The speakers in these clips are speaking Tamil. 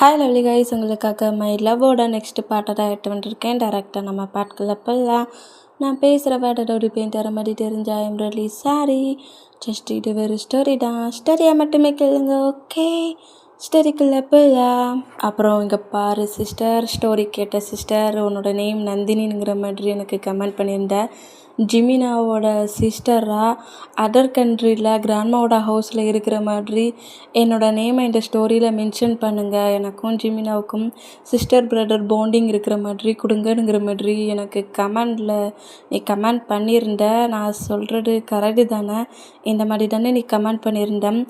ஹாய் லவ்லி கைஸ், உங்களுக்காக மை லவ்வோட நெக்ஸ்ட் பாட்டை தான் எடுத்து வந்துருக்கேன். டேரெக்டாக நம்ம பாட்டுக்குள்ள போகலாம். நான் பேசுகிற வேர்டோட பெயிண்ட் வர மாதிரி தெரிஞ்சா ஐம் ரியலி சாரி. ஜஸ்ட் இது ஒரு ஸ்டோரி தான், ஸ்டோரியை மட்டுமே கேளுங்க, ஓகே? ஸ்டோரிக்குள்ளே போகலாம். அப்புறம் இங்கே பாரு சிஸ்டர், ஸ்டோரி கேட்ட சிஸ்டர், உன்னோட நேம் நந்தினிங்கிற மாதிரி எனக்கு கமெண்ட் பண்ணியிருந்தேன். ஜிமினாவோட சிஸ்டராக அதர் கண்ட்ரியில் கிராண்ட்மாவோட ஹவுஸில் இருக்கிற மாதிரி என்னோடய நேமை இந்த ஸ்டோரியில் மென்ஷன் பண்ணுங்கள். எனக்கும் ஜிமினாவுக்கும் சிஸ்டர் பிரதர் பாண்டிங் இருக்கிற மாதிரி கொடுங்கங்கிற மாதிரி எனக்கு நீ கமெண்ட் பண்ணியிருந்த. நான் சொல்கிறது கரெக்டு தானே? இந்த மாதிரி தானே நீ கமெண்ட் பண்ணியிருந்தேன்.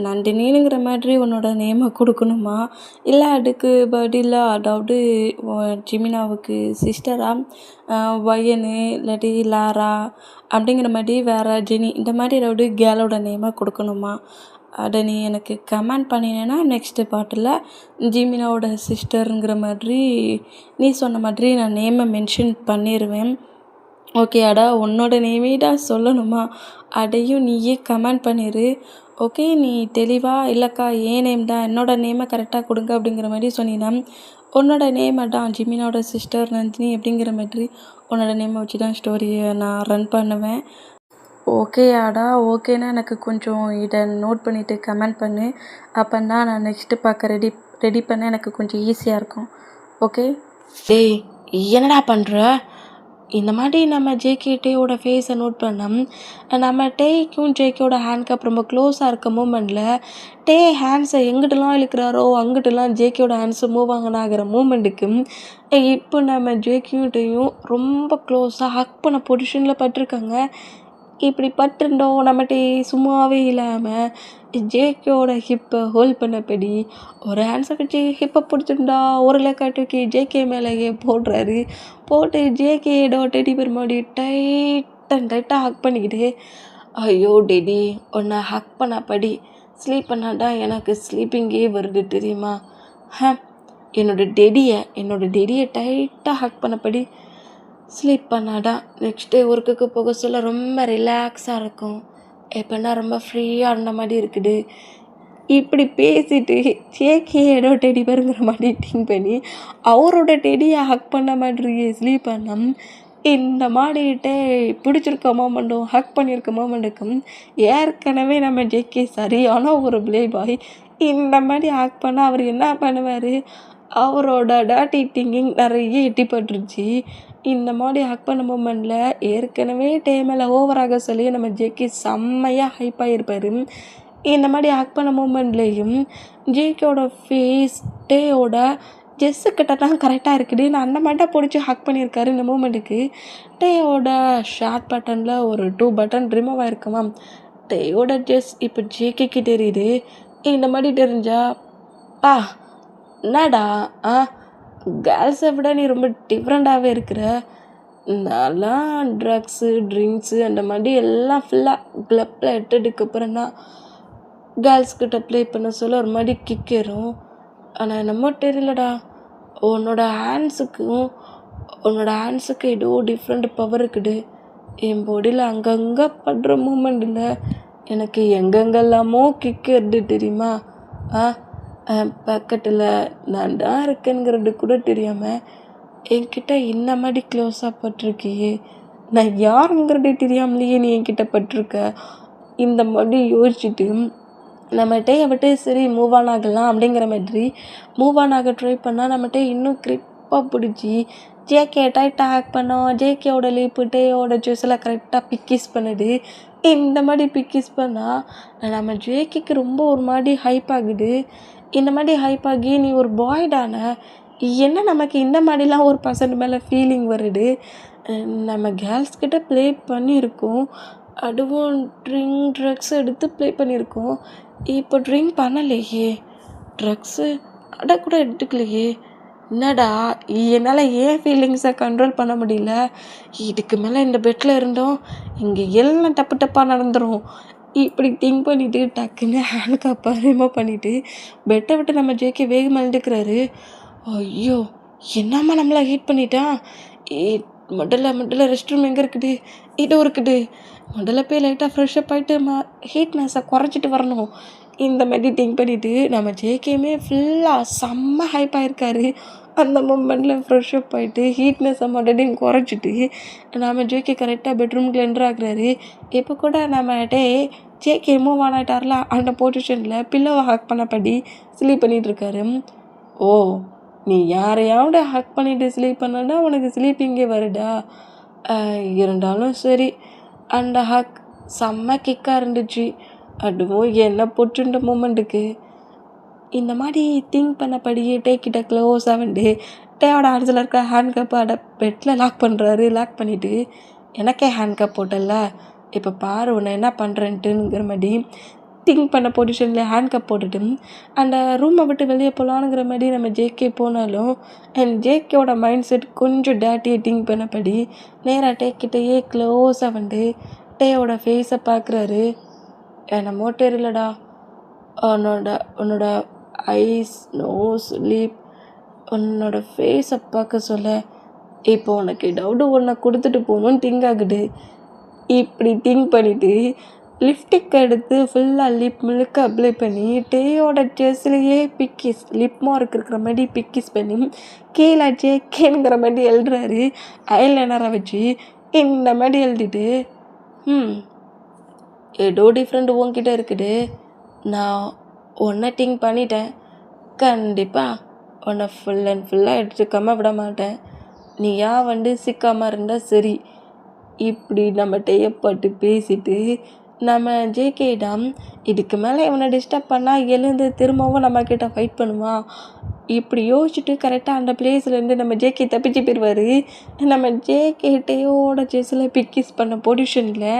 நந்தினிங்கிற மாதிரி உன்னோட நேமை கொடுக்கணுமா? இல்லை அதுக்கு பதிலாக, அதாவது ஜிமினாவுக்கு சிஸ்டராக வயனு இல்லாட்டி லாரா அப்படிங்கிற மாதிரி வேறு ஜெனி இந்த மாதிரி ஏதாவது கேலோட நேமை கொடுக்கணுமா? அதை நீ எனக்கு கமெண்ட் பண்ணினேன்னா நெக்ஸ்ட்டு பாட்டில் ஜிமினாவோட சிஸ்டருங்கிற மாதிரி நீ சொன்ன மாதிரி நான் நேமை மென்ஷன் பண்ணிடுவேன். ஓகேடா, உன்னோட நேமே தான் சொல்லணுமா? அதையும் நீயே கமெண்ட் பண்ணிடு, ஓகே? நீ தெளிவாக இல்லைக்கா ஏன் நேம் தான், என்னோடய நேமை கரெக்டாக கொடுங்க அப்படிங்கிற மாதிரி சொன்னீங்கன்னா உன்னோட நேமை தான் ஜிமினாவோட சிஸ்டர் நந்தினி அப்படிங்கிற மாதிரி உன்னோட நேமை வச்சு தான் ஸ்டோரியை நான் ரன் பண்ணுவேன். ஓகேயாடா? ஓகேன்னா எனக்கு கொஞ்சம் இதை நோட் பண்ணிவிட்டு கமெண்ட் பண்ணு. அப்போன்னா நான் நெக்ஸ்ட்டு பார்க்க ரெடி பண்ண எனக்கு கொஞ்சம் ஈஸியாக இருக்கும், ஓகே? டேய், என்னடா பண்ணுற? இந்த மாதிரி நம்ம ஜேகேட்டேயோட ஃபேஸை நோட் பண்ணோம். நம்ம டேக்கும் ஜேகேயோட ஹேண்ட்கப் ரொம்ப க்ளோஸாக இருக்க மூமெண்ட்டில் டே ஹேண்ட்ஸை எங்கிட்டலாம் இழுக்கிறாரோ அங்கிட்டலாம் ஜேகேயோட ஹேண்ட்ஸை மூவ் ஆகிற மூமெண்ட்டுக்கு இப்போ நம்ம ஜேகேயும் டேயும் ரொம்ப க்ளோஸாக ஹக் பண்ண பொசிஷனில் பட்டிருக்காங்க. இப்படி பட்டிருந்தோம் நம்ம டே சும்மாவே இல்லாமல் ஜேகேயோட ஹிப்பை ஹோல்ட் பண்ணபடி ஒரு ஹேண்ட்ஸை கட்டி ஹிப்பை பிடிச்சிருந்தா ஒரு லெக்காட்டுக்கு ஜேகே மேலேயே போட்டு ஜேகேயோட டெடி பேர் மாதிரி டைட்டாக ஹக் பண்ணிக்கிட்டு, ஐயோ டெடி உன்னை ஹக் பண்ணப்படி ஸ்லீப் பண்ணாண்டா எனக்கு ஸ்லீப்பிங்கே வருது தெரியுமா? என்னோட டெடியை டைட்டாக ஹக் பண்ணப்படி ஸ்லீப் பண்ணாதான் நெக்ஸ்ட் டே ஒர்க்குக்கு போக சொல்ல ரொம்ப ரிலாக்ஸாக இருக்கும். எப்போனா ரொம்ப ஃப்ரீயாக இருந்த மாதிரி இருக்குது. இப்படி பேசிட்டு ஜேகேயோட டெடி பேருங்கிற மாதிரி திங்க் பண்ணி அவரோட டெடியை ஹக் பண்ண மாதிரி ஸ்லீப் பண்ணோம். இந்த மாதிரிட்டே பிடிச்சிருக்க மோமெண்ட்டும் ஹக் பண்ணியிருக்க மோமெண்ட்டுக்கும் ஏற்கனவே நம்ம ஜேகே சரியான ஒரு பிளே பாய். இந்த மாதிரி ஹக் பண்ணால் அவர் என்ன பண்ணுவார்? அவரோட டாட்டி திங்கிங் நிறைய எட்டிப்பட்டுருச்சு. இந்த மாதிரி ஹக் பண்ண மூமெண்ட்டில் ஏற்கனவே மேலே ஓவராக சொல்லி நம்ம ஜேகே செம்மையாக ஹைப்பாக இருப்பார். இந்த மாதிரி ஹக் பண்ண மூமெண்ட்லேயும் ஜேகேயோட ஃபேஸ் டேயோட ஜெஸ்ஸுக்கிட்ட தான் கரெக்டாக இருக்குது. நான் அந்த மாதிரி தான் பிடிச்சி ஹக் பண்ணியிருக்காரு இந்த மூமெண்ட்டுக்கு. டேயோட ஷார்ட் பட்டனில் ஒரு 2 பட்டன் ரிமூவ் ஆகிருக்குமா? டேயோட ஜெஸ் இப்போ ஜேகேக்கு தெரியுது. இந்த மாதிரி தெரிஞ்சா என்னடா கேர்ள்ஸை விட நீ ரொம்ப டிஃப்ரெண்ட்டாகவே இருக்கிற. நான்லாம் ட்ரக்ஸு ட்ரிங்க்ஸு அந்த மாதிரி எல்லாம் ஃபுல்லாக கிளப்பில் எட்டதுக்கப்புறம் தான் கேர்ள்ஸ்கிட்ட ப்ளே பண்ண சொல்ல ஒரு மாதிரி கிக்கேறும். ஆனால் என்னமோ தெரியலடா, உன்னோட ஹேண்ட்ஸுக்கு ஏதோ டிஃப்ரெண்ட் பவர் இருக்குது. என் பாடியில் அங்கங்கே படுற மூமெண்ட்டில் எனக்கு எங்கெங்கெல்லாமோ கிக்கேறுது தெரியுமா? பக்கத்தில் நான் தான் இருக்கேங்கிறது கூட தெரியாமல் என்கிட்ட இந்த மாதிரி க்ளோஸாக பட்டிருக்கியே. நான் யாருங்கிறது தெரியாமலேயே நீ என்கிட்ட பட்டிருக்க. இந்த மாதிரி யோசிச்சுட்டு நம்மகிட்டே விட்டு சரி மூவ் ஆன் ஆகலாம் அப்படிங்கிற மாதிரி மூவ் ஆன் ஆக ட்ரை பண்ணால் நம்மகிட்ட இன்னும் கிரிப்பாக பிடிச்சி ஜேகே டைட்டாக ஹேக் பண்ணோம். ஜேகேயோட லிப்பு டேயோட ஜூஸெல்லாம் கரெக்டாக பிக்கிஸ் பண்ணுது. இந்த மாதிரி பிக்கிஸ் பண்ணால் நம்ம ஜேகேக்கு ரொம்ப ஒரு மாதிரி ஹைப் ஆகுது. இந்த மாதிரி ஹைப் ஆகி நீ ஒரு பாய் தானே, என்ன நமக்கு இந்த மாதிரிலாம் ஒரு பர்சன்ட் மேலே ஃபீலிங் வருது. நம்ம கேர்ள்ஸ்கிட்ட ப்ளே பண்ணியிருக்கோம், அதுவும் ட்ரக்ஸ் எடுத்து ப்ளே பண்ணியிருக்கோம். இப்போ ட்ரிங்க் பண்ணலையே, ட்ரக்ஸு அதை கூட எடுத்துக்கலையே. என்னடா என்னால் ஏன் ஃபீலிங்ஸை கண்ட்ரோல் பண்ண முடியல? இதுக்கு மேலே இந்த பெட்டில் இருந்தோம் இங்கே எல்லாம் தப்பாக நடந்துடும். இப்படி திங்க் பண்ணிவிட்டு டக்குன்னு ஹேண்ட்கப்பை ரிமூவ் பண்ணிவிட்டு பெட்டை விட்டு நம்ம ஜேகே வேகமாக எழுந்துக்கிறாரு. ஐயோ என்னம்மா நம்மளை ஹீட் பண்ணிட்டான். முதல்ல ரெஸ்ட் ரூம் எங்கே இருக்குது? இதோ இருக்குது. முதல்ல போய் லைட்டாக ஃப்ரெஷ்அப் ஆகிட்டு ஹீட்னஸை குறைச்சிட்டு வரணும். இந்த மாதிரி திங்க் பண்ணிவிட்டு நம்ம ஜேகேமே ஃபுல்லாக செம்ம ஹைப் ஆகிருக்காரு. அந்த மூமெண்ட்டில் ஃப்ரெஷ்அப் ஆகிட்டு ஹீட்னஸை மட்டும் குறைச்சிட்டு நம்ம ஜேகே கரெக்டாக பெட்ரூம்குள்ள என்ட்ரு ஆகுறாரு. இப்போ கூட நம்ம ஜேகே மூவ் ஆன் ஆகிட்டார்ல, அந்த பொசிஷனில் பில்லோவை ஹக் பண்ணபடி ஸ்லீப் பண்ணிகிட்ருக்காரு. ஓ, நீ யாரையாவது ஹக் பண்ணிவிட்டு ஸ்லீப் பண்ணனா உனக்கு ஸ்லீப்பிங்கே வருடா. இருந்தாலும் சரி, அந்த ஹக் செம்ம கிக்காக இருந்துச்சு. அதுவும் என்ன போச்சுன்ற மூமெண்ட்டுக்கு. இந்த மாதிரி திங்க் பண்ணபடியே கிட்ட க்ளோஸாக வந்து டேவோட ஆன்ஸில் இருக்க ஹேண்ட் கப்பை பெட்டில் லாக் பண்ணுறாரு. லாக் பண்ணிவிட்டு எனக்கே ஹேண்ட் கப் போட்டல, இப்போ பாரு உன்னை என்ன பண்ணுறேன்ட்டுங்கிற மாதிரி திங்க் பண்ண பொசிஷனில் ஹேண்ட் கப் போட்டுட்டு அந்த ரூமை விட்டு வெளியே போகலானுங்கிற மாதிரி நம்ம ஜேகே போனாலும் அண்ட் ஜேகேவோட மைண்ட் செட் கொஞ்சம் டேட்டியை திங்க் பண்ணபடி நேராக டேக்கிட்டேயே க்ளோஸாக வந்து டேவோட ஃபேஸை பார்க்குறாரு. என்னமோ தெரியலடா, உன்னோட ஐஸ், நோஸ், லிப், உன்னோட ஃபேஸை பார்க்க சொல்ல இப்போ உனக்கு டவுட்டு ஒன்றை கொடுத்துட்டு போகணுன்னு திங்க் ஆகுது. இப்படி திங்க் பண்ணிவிட்டு லிப்ஸ்டிக் எடுத்து ஃபுல்லாக லிப் முழுக்க அப்ளை பண்ணி டேயோட செஸ்லேயே பிக்கிஸ் லிப் மார்க் இருக்கிற மாதிரி பிக்கிஸ் பண்ணி கீழே ஜேகேங்கிற மாதிரி எழுதுறாரு. ஐலைனரை வச்சு இந்த மாதிரி எழுதிட்டு ஏதோ டிஃப்ரெண்ட் உன்கிட்ட இருக்குது. நான் உன்னை திங்க் பண்ணிட்டேன். கண்டிப்பாக உன்னை ஃபுல் அண்ட் ஃபுல்லாக எடுத்துக்காமல் விட மாட்டேன். நீயா வந்து சிக்காமல் இருந்தால் சரி. இப்படி நம்ம டேயப்பட்டு பேசிட்டு நம்ம ஜேகேடம் இதுக்கு மேலே இவனை டிஸ்டர்ப் பண்ணால் எழுந்து திரும்பவும் நம்மக்கிட்ட ஃபைட் பண்ணுவான். இப்படி யோசிச்சுட்டு கரெக்டாக அந்த பிளேஸ்லேருந்து நம்ம ஜேகே தப்பிச்சு போயிடுவார். நம்ம ஜேகே டேயோட செஸ்ஸில் பிக்கிஸ் பண்ண பொசிஷனில்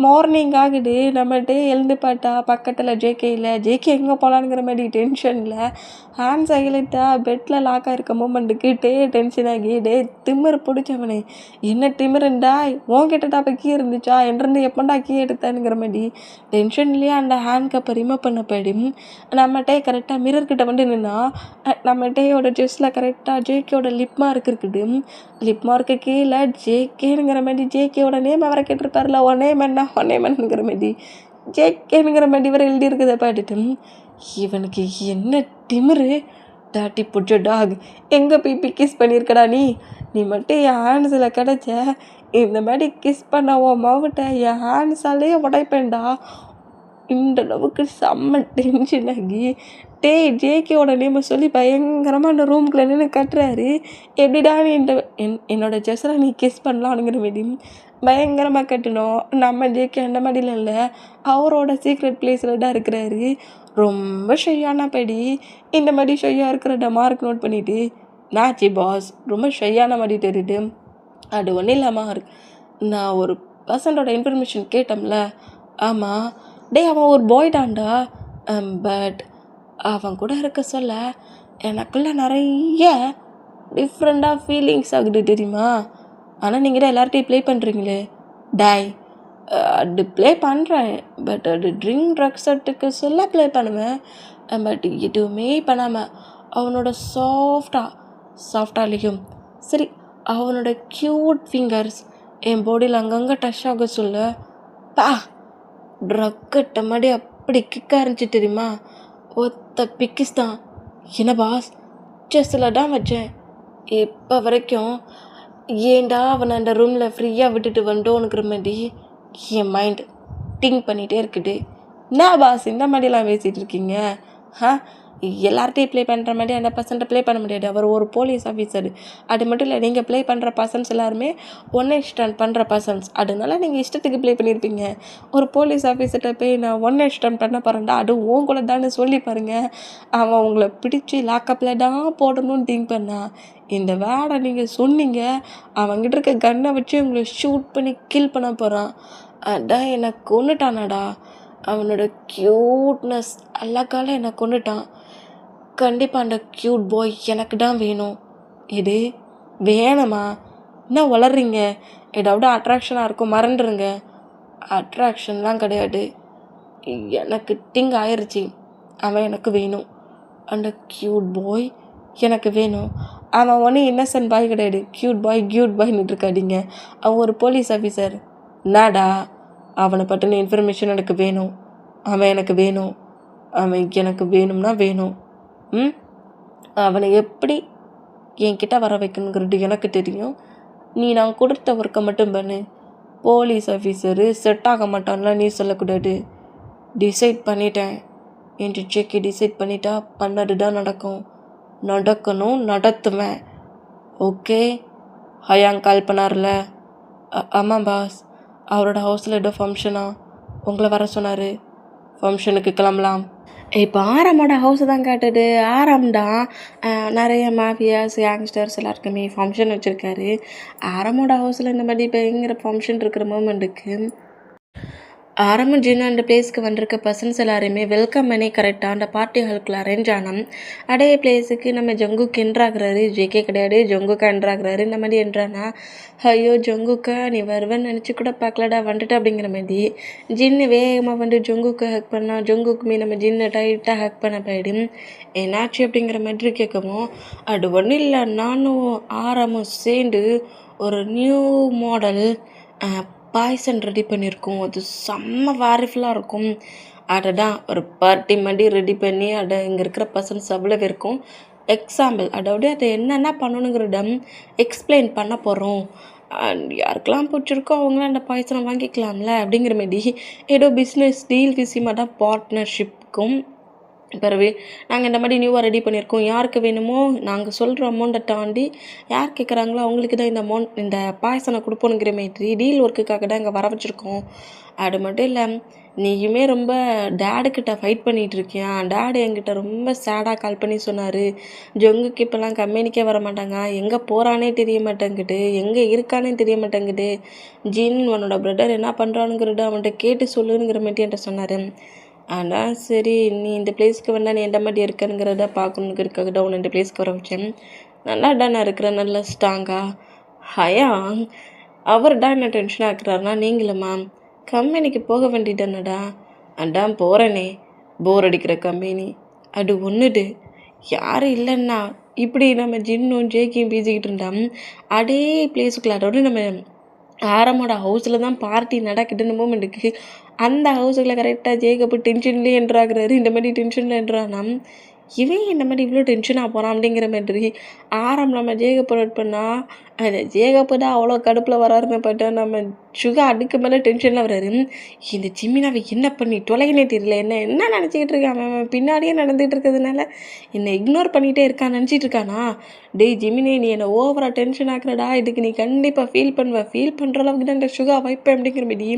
மார்னிங் ஆகுது. நம்ம எழுந்து பார்த்தா பக்கத்தில் ஜேகே இல்லை. ஜேகே எங்கே போகலான்ங்கிற மாதிரி டென்ஷனில் ஹேண்ட்ஸ் அகிலிட்டா பெட்டில் லாக் ஆகிருக்க மூமெண்ட்டுக்கு டென்ஷன் ஆகி திமிரு பிடிச்சவனே, என்ன திமிருண்டா, உன்கிட்டடா இப்போ கீ இருந்துச்சா, என்றிருந்து எப்போண்டா கீ எடுத்தானுங்கிற மாதிரி டென்ஷன்லேயே அந்த ஹேண்ட் கப்பை ரிமூவ் பண்ணபடி நம்ம கரெக்டாக மிரர்கிட்ட வந்து நின்னா நம்ம டேயோட செஸ்ஸில் கரெக்டாக ஜேகேயோட லிப் மார்க் இருக்குது. லிப் மார்க்கு கீழே ஜேகேங்கிற மாதிரி ஜேகேயோட நேம் அவரை கேட்டிருப்பார்ல, உன் நேம் என்ன, உன் நேம் என்னங்கிற மாதிரி ஜேகேங்கிற மாதிரி இவர் எழுதியிருக்கிறத பார்த்துட்டு இவனுக்கு என்ன திமிரு, டாட்டி புட்ச டாக், எங்கே போய் கிஸ் பண்ணியிருக்கடா நீ மட்டும் என் ஹேண்ட்ஸில் கிடச்ச இந்த மாதிரி கிஸ் பண்ண உன் மாவட்ட என் ஹேண்ட்ஸாலே உடைப்பேன்டா. இந்த அளவுக்கு செம்ம டென்ஷன் ஆகி ஜேகேவோட நேமை சொல்லி பயங்கரமாக அந்த ரூம்குள்ளே நின்று கட்டுறாரு. எப்படிடா நீ என்னோட செஸ்ஸில் நீ கிஸ் பண்ணலாம்ங்கிற மாதிரி பயங்கரமாக கட்டணும். நம்ம ஜேகே அந்த மாதிரிலாம் இல்லை, அவரோட சீக்ரெட் பிளேஸில் தான் இருக்கிறாரு. ரொம்ப ஷையான படி இந்த மாதிரி ஷையாக இருக்கிற மார்க் நோட் பண்ணிவிட்டு நாச்சி பாஸ் ரொம்ப ஷையான மாதிரி தெரியுது. அது ஒன்றும் இல்லாமல் நான் ஒரு பர்சனோட இன்ஃபர்மேஷன் கேட்டோம்ல, ஆமாம் அவன் ஒரு பாய் தான்டா, பட் அவன் கூட இருக்க சொல்ல எனக்குள்ளே நிறைய டிஃப்ரெண்ட்டாக ஃபீலிங்ஸ் ஆகுது தெரியுமா. ஆனால் நீங்கள் தான் எல்லார்ட்டையும் ப்ளே பண்ணுறீங்களே. அது ப்ளே பண்ணுறேன், பட் அது ட்ரக்ஸ் எடுத்துக்க சொல்ல ப்ளே பண்ணுவேன். பட் எதுவுமே பண்ணாமல் அவனோட சாஃப்டாலேயும் சரி அவனோட க்யூட் ஃபிங்கர்ஸ் என் பாடியில் அங்கங்கே டச் ஆக சொல்ல ட்ரக்கட்ட மாதிரி அப்படி கிக்காக இருந்துச்சு தெரியுமா. ஒத்த பிக்கிஸ் தான். என்ன பாஸ், செஸ்ஸில் தான் வச்சேன். இப்போ வரைக்கும் ஏண்டா அவனை அந்த ரூமில் ஃப்ரீயாக விட்டுட்டு வந்தோன்னுக்கிற மாதிரி என் மைண்ட் திங்க் பண்ணிகிட்டே இருக்குது. என்ன பாஸ் இந்த மாதிரிலாம் பேசிகிட்டு இருக்கீங்க? எல்லார்ட்டையும் ப்ளே பண்ணுற மாதிரி அந்த பர்சன்ட்டை ப்ளே பண்ண முடியாது. அவர் ஒரு போலீஸ் ஆஃபீஸர். அது மட்டும் இல்லை, நீங்கள் ப்ளே பண்ணுற பர்சன்ஸ் எல்லாருமே ஒன் நைட் ஸ்டாண்ட் பண்ணுற பர்சன்ஸ். அதனால நீங்கள் இஷ்டத்துக்கு ப்ளே பண்ணியிருப்பீங்க. ஒரு போலீஸ் ஆஃபீஸர்கிட்ட போய் நான் ஒன் நைட் ஸ்டாண்ட் பண்ண போகிறேன்டா, அது உன் கூட தானே சொல்லி பாருங்கள். அவன் உங்களை பிடிச்சி லாக்கப்பில் தான் போடணும்னு திங்க் பண்ணா. இந்த வேடை நீங்கள் சொன்னீங்க, அவங்ககிட்ட இருக்க கன்னை வச்சு உங்களை ஷூட் பண்ணி கில் பண்ண போகிறான். அதான் என்னை கொன்னுட்டானாடா. அவனோட க்யூட்னஸ் அழகால என்னை கொன்னுட்டான். கண்டிப்பாக அந்த க்யூட் பாய் எனக்கு தான் வேணும். இது வேணுமா? என்ன வளர்றீங்க? ஏதாவது அட்ராக்ஷனாக இருக்கும், மறந்துடுங்க. அட்ராக்ஷன்லாம் கிடையாது, எனக்கு திங்க் ஆயிடுச்சு. அவன் எனக்கு வேணும். அந்த க்யூட் பாய் எனக்கு வேணும். அவன் ஒன்றும் இன்னசென்ட் பாய் கிடையாது, க்யூட் பாய்ன்னு இருக்காதீங்க. அவன் ஒரு போலீஸ் ஆஃபீஸர். நாடா அவனை பற்றின இன்ஃபர்மேஷன் எனக்கு வேணும். அவன் எனக்கு வேணும். அவன் எனக்கு வேணும்னா வேணும். ம் அவனை எப்படி என்கிட்ட வர வைக்கணுங்கிறது எனக்கு தெரியும். நீ நான் கொடுத்த ஒர்க்கை மட்டும் பண்ணு. போலீஸ் ஆஃபீஸரு செட் ஆக மாட்டான்லாம் நீ சொல்லக்கூடாது. டிசைட் பண்ணிட்டேன். என்று ஜேகே டிசைட் பண்ணிட்டா பண்ணது தான் நடக்கும். நடக்கணும், நடத்துவேன். ஓகே. ஹயாங் கால் பண்ணார்ல? ஆமாம் பாஸ். அவரோட ஹவுஸில் ஏதோ ஃபங்க்ஷனா, உங்களை வர சொன்னார். ஃபங்க்ஷனுக்கு கிளம்பலாம். இப்போ ஆரமோட ஹவுஸ் தான் காட்டுது. ஆரம் தான் நிறைய மாஃபியாஸ் யங்ஸ்டர்ஸ் எல்லாருக்குமே ஃபங்க்ஷன் வச்சுருக்காரு. ஆரமோட ஹவுஸில் இந்த மாதிரி பயங்கர ஃபங்க்ஷன் இருக்கிற மூமெண்ட்டுக்கு ஆரம்பம் ஜின்னு அந்த பிளேஸ்க்கு வந்திருக்க பர்சன்ஸ் எல்லாருமே வெல்கம் பண்ணி கரெக்டாக அந்த பார்ட்டி ஹாலுக்குள்ள அரேஞ்ச் ஆனோம். அதே பிளேஸுக்கு நம்ம ஜங்குக்கு என்ட்ராகிறாரு. ஜேகே கிடையாது, ஜங்குக்கா என்ட்ராகிறாரு. இந்த மாதிரி என்ட்ரானா, ஐயோ ஜங்குக்கா நீ வருவேன்னு நினச்சி கூட பார்க்கலடா வந்துட்டு அப்படிங்கிற மாதிரி ஜின்னு வேகமாக வந்து ஜங்குக்கு ஹக் பண்ணா. ஜங்குக்குமே நம்ம ஜின்னை டைட்டாக ஹக் பண்ண போயிடும். என்னாச்சு அப்படிங்கிற மாதிரி கேட்கவும், அது ஒன்றும் இல்லை, நானும் ஆரமும் சேர்ந்து ஒரு நியூ மாடல் பாய்சன் ரெடி பண்ணியிருக்கோம். அது செம்ம வேரிஃபுல்லாக இருக்கும். அதை தான் ஒரு பார்ட்டி மாதிரி ரெடி பண்ணி அதை இங்கே இருக்கிற பர்சன்ஸ் அவ்வளோ இருக்கும். எக்ஸாம்பிள் அதாவது அதை என்னென்ன பண்ணணுங்கிறத எக்ஸ்பிளைன் பண்ண போகிறோம். யாருக்கெல்லாம் பிடிச்சிருக்கோ அவங்களாம் அந்த பாய்சனை வாங்கிக்கலாம்ல அப்படிங்கிற மாதிரி ஏதோ பிஸ்னஸ் டீல் விஷயமாக தான் பார்ட்னர்ஷிப்புக்கும் பிறகு நாங்கள் இந்த மாதிரி நியூவாக ரெடி பண்ணியிருக்கோம். யாருக்கு வேணுமோ நாங்கள் சொல்கிற அமௌண்ட்டை தாண்டி யார் கேட்குறாங்களோ அவங்களுக்கு தான் இந்த பாயசனை கொடுப்போனுங்கிற மாதிரி டீல் ஒர்க்குக்காக தான் இங்கே வர வச்சுருக்கோம். அது மட்டும் இல்லை, நீயுமே ரொம்ப டேடுக்கிட்ட ஃபைட் பண்ணிகிட்டு இருக்கியா. டேடு என்கிட்ட ரொம்ப சேடாக கால் பண்ணி சொன்னார், ஜொங்குக்கு இப்போல்லாம் கம்பெனிக்கே வர மாட்டாங்க, எங்கே போகிறானே தெரிய மாட்டேங்குது, எங்கே இருக்கானே தெரிய மாட்டேங்குது, ஜின் உன்னோட பிரதர் என்ன பண்ணுறானுங்கிறத அவன்கிட்ட கேட்டு சொல்லுங்கிற மாதிரி என்கிட்ட சொன்னார். ஆனால் சரி, நீ இந்த பிளேஸ்க்கு வந்தால் நீ எந்த மாதிரி இருக்கனுங்கிறத பார்க்கணுங்கிறதுக்காக தான் உன்னை இந்த பிளேஸ்க்கு வர வச்சேன். நல்லா நான் இருக்கிறேன், நல்லா ஸ்ட்ராங்கா. ஹயாங் அவர் தான் என்ன டென்ஷன் ஆக்குறாருனா நீங்களும்மா கம்பெனிக்கு போக வேண்டியதானடா. அதான் போகிறேனே, போர் அடிக்கிற கம்பெனி அது ஒன்றுடு. யாரும் இல்லைன்னா இப்படி நம்ம ஜின்னும் ஜேக்கியும் பேசிக்கிட்டு இருந்தான். அதே பிளேஸுக்குள்ள அதோட நம்ம ஆரமோட ஹவுஸில் தான் பார்ட்டி நடக்குதுன்னு மூமெண்ட்டுக்கு அந்த ஹவுஸுக்குள்ள கரெக்டாக ஜேகப்பு டென்ஷன்லேயே என்ட்ராகிறாரு. இந்த மாதிரி டென்ஷனில் என்ட்ரானா இவன் இந்த மாதிரி இவ்வளோ டென்ஷனாக போகிறான் அப்படிங்கிற மாதிரி ஆரம் நம்ம ஜேகப்பை நோட் பண்ணால் அந்த ஜேகப்பு தான் அவ்வளோ கடுப்பில் வராருன்னு பார்த்தா நம்ம சுகா அதுக்கு மேலே டென்ஷனில் வராரு. இந்த ஜிம்மினாவை என்ன பண்ணி தொலைகினே தெரியல, என்ன நினச்சிக்கிட்டு இருக்கான், அவன் பின்னாடியே நடந்துகிட்டு இருக்கிறதுனால என்னை இக்னோர் பண்ணிகிட்டே இருக்கான் நினச்சிட்டு இருக்கானா. டேய் ஜிமினி, நீ என்னை ஓவராக டென்ஷன் ஆக்குறடா, இதுக்கு நீ கண்டிப்பாக ஃபீல் பண்ணுற அளவுக்கு தான் இந்த சுகா வைப்பேன் அப்படிங்கிற மாதிரி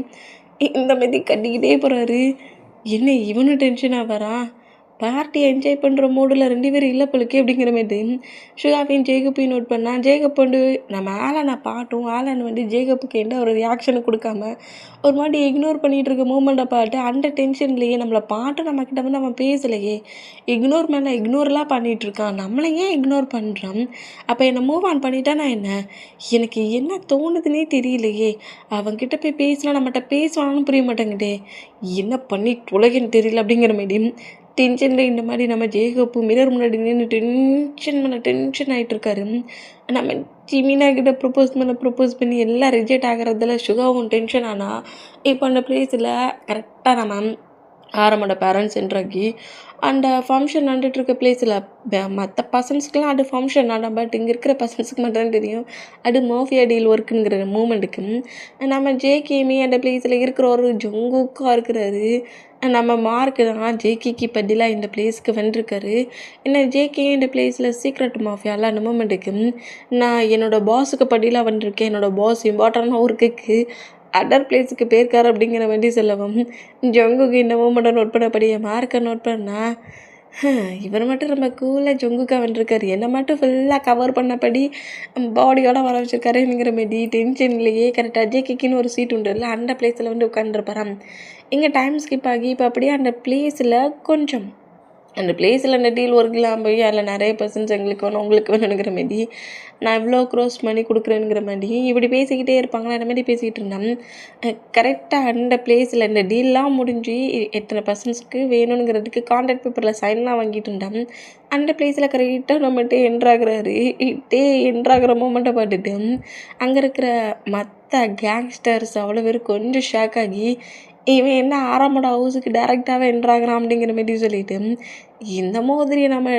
இந்த மாதிரி கட்டிக்கிட்டே போகிறாரு. என்ன இவனும் டென்ஷனாக வரான், பார்ட்டியை என்ஜாய் பண்ணுற மூடில் 2 பேரும் இல்லை பழுக்கே அப்படிங்கிற மாதிரி சுகாவையும் ஜேகப்பையும் நோட் பண்ணால் ஜேகப் வந்து நம்ம ஆலனை பாட்டும் ஆலன் வந்து ஜேகப்புக்கு எந்த ஒரு ரியாக்ஷனை கொடுக்காம ஒரு மாதிரி இக்னோர் பண்ணிகிட்டு இருக்க மூமெண்ட்டை பாட்டு அந்த டென்ஷன்லேயே நம்மளை பாட்டு நம்மக்கிட்ட வந்து அவன் பேசலையே, இக்னோர் மேலே இக்னோர்லாம் பண்ணிகிட்ருக்கான், நம்மளை ஏன் இக்னோர் பண்ணுறான். அப்போ என்னை மூவ் ஆன் பண்ணிட்டானா என்ன, எனக்கு என்ன தோணுதுன்னே தெரியலையே. அவன்கிட்ட போய் பேசினா நம்மகிட்ட பேசுவான்னு புரிய மாட்டேங்குதே, என்ன பண்ணி உலகின்னு தெரியல அப்படிங்கிற மாதிரி டென்ஷனில் இந்த மாதிரி நம்ம ஜேகப்பு மிரர் முன்னாடி நின்று டென்ஷன் ஆகிட்டு இருக்காரு. நம்ம ஜிமினா கிட்ட ப்ரொப்போஸ் பண்ணி எல்லாம் ரிஜெக்ட் ஆகிறதுல சுகாவும் டென்ஷன் ஆனால் இப்போ அந்த பிளேஸில் கரெக்டாக நம்ம ஆரமோட பேரண்ட்ஸ் என்ட்ராக்கி அந்த ஃபங்க்ஷன் நடந்துட்டுருக்க பிளேஸில் மற்ற பர்சன்ஸ்க்கெலாம் அது ஃபங்க்ஷன் ஆனால் பட் இங்கே இருக்கிற பர்சன்ஸுக்கு மட்டும் தான் தெரியும் அது மாஃபியா டீல் ஒர்க்குங்கிற மூமெண்ட்டுக்கு நம்ம ஜேகேமே அந்த பிளேஸில் இருக்கிற ஒரு ஜங்குக்காக இருக்கிறாரு. நம்ம மார்க்கு தான் ஜேகேக்கு பதிலாக இந்த பிளேஸ்க்கு வந்துருக்காரு. என்ன ஜேகே இந்த பிளேஸில் சீக்ரெட் மாஃபியாலாம் அந்த மூமெண்ட்டுக்கு நான் என்னோடய பாஸுக்கு பதிலாக வந்திருக்கேன், என்னோடய பாஸ் இம்பார்ட்டண்டான ஒர்க்குக்கு அதர் பிளேஸுக்கு போயிருக்காரு அப்படிங்கிற மாதிரி சொல்லவும் ஜங்குக்கு இந்த மூமெண்ட்டை நோட் பண்ணபடியே மார்க்கை நோட் பண்ணால் இவர் மட்டும் ரொம்ப கூலாக ஜங்குக்கா வந்துருக்காரு, என்னை மட்டும் ஃபுல்லாக கவர் பண்ணபடி பாடியோடு வர வச்சுருக்காருங்கிற மாதிரி டென்ஷன்லேயே கரெக்டாக ஜேகேக்குன்னு ஒரு சீட் உண்டு இல்லை அந்த பிளேஸில் வந்து உட்காந்துருப்பாராம். இங்கே டைம் ஸ்கிப் ஆகி இப்போ அப்படியே அந்த பிளேஸில் கொஞ்சம் அந்த பிளேஸில் அந்த டீல் ஒர்க்லாம் போய் அதில் நிறைய பர்சன்ஸ் எங்களுக்கு வேணும் உங்களுக்கு வேணுங்கிற மாதிரி நான் இவ்வளோ க்ரோஸ் பண்ணி கொடுக்குறேங்கிற மாதிரி இப்படி பேசிக்கிட்டே இருப்பாங்களா அந்த மாதிரி பேசிக்கிட்டு இருந்தேன். கரெக்டாக அந்த பிளேஸில் இந்த டீல்லாம் முடிஞ்சு எத்தனை பர்சன்ஸுக்கு வேணுங்கிறதுக்கு கான்ட்ராக்ட் பேப்பரில் சைன்லாம் வாங்கிட்டு இருந்தேன். அந்த பிளேஸில் கரெக்டாக நம்மகிட்ட என்ட்ராகிறாரு. என்ட்ராகிற மூமெண்ட்டை பார்த்துட்டு அங்கே இருக்கிற மற்ற கேங்ஸ்டர்ஸ் அவ்வளோ பேர் கொஞ்சம் ஷாக் ஆகி இவன் என்ன ஆறாமோட ஹவுஸுக்கு டேரெக்டாகவே என்ட்ராகிறான் அப்படிங்கிற மாரி சொல்லிட்டு இந்த மாதிரி நம்ம